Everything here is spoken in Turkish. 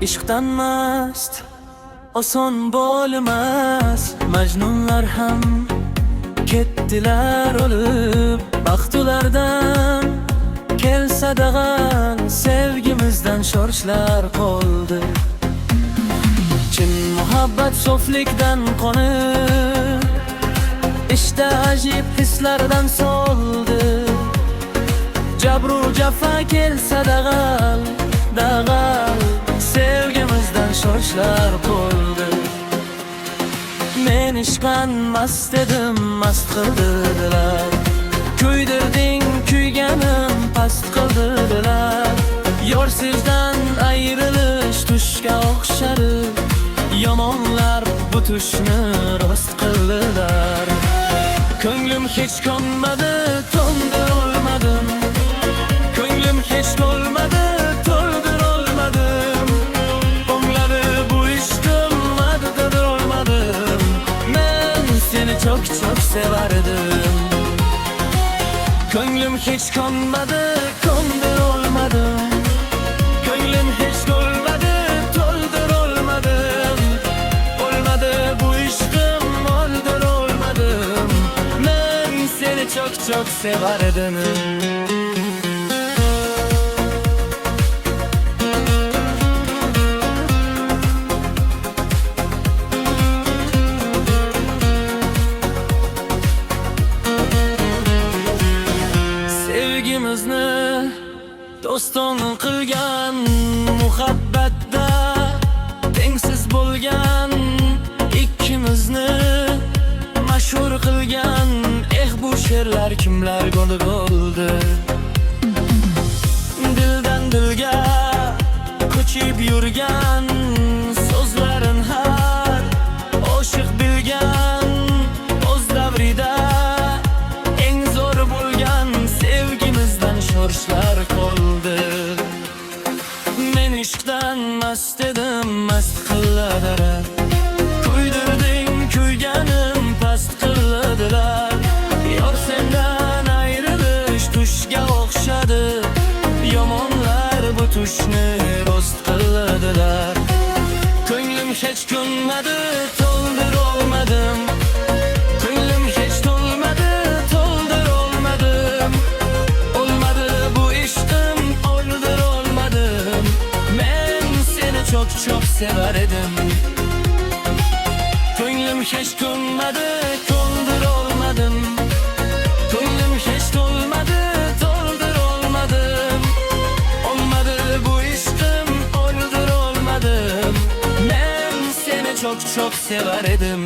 ishqdan mast oson bo'lmas. Majnunlar ham ketdilar o'lib, baxt ulardan kelsa dag'al, sevgimizdan shorishlar qoldi. Chin muhabbat so'flikdan qonib, ishda ajib hislardan soldi. Jabru jafa kelsa dag'al, sevgimizdan shorishlar qoldi. Men ishqan mast edim, mast qildilar. Kuydirding, kuyganim past qildilar. Yor sizdan ayrilish tushga o'xshadi. Yomonlar bu tushni rost qildilar. Ko'nglim hech qonmadi, to'ndir olmadim. Ko'nglim hech to'lmadi, to'ldir olmadim. O'ngladi bu ishqim, maddadir olmadim. Men seni çok sevardim. Ko'nglim hech qonmadi, ko'ndir olmadim. Ko'nglim hech to'lmadi, to'ldir olmadim. Olmadi bu ishqim, oldir olmadim. Men seni çok sevardim. Sevgimizni doston qilgan, muhabbatda tengsiz bo'lgan, ikkimizni mashhur qilgan. Bu she'rlar kimlar bo'ldi? Dildan dilga ko'chib yurgan so'zlarin har oshiq bilgan. O'z davrida eng zo'r bo'lgan sevgimizdan shorishlar qoldi. Men ishqdan mast edim, mast qildilar. Kuydirding, kuyganim past qildilar. Yor sendan ayrilish tushga o'xshadi. Yomonlar bu tushni rost qildilar. Ko'nglim hech ko'nmadi, to'ldir olmadim. Ko'nglim hech to'lmadi, to'ldir olmadim. Olmadi bu ishqim, oldir olmadim. Men seni çok sevar edim. Ko'nglim hech ko'nmadi, to'ldir olmadim. Ko'nglim hech to'lmadi, to'ldir olmadim. Olmadi bu ishqim, oldir olmadim. Men seni çok sevar edim.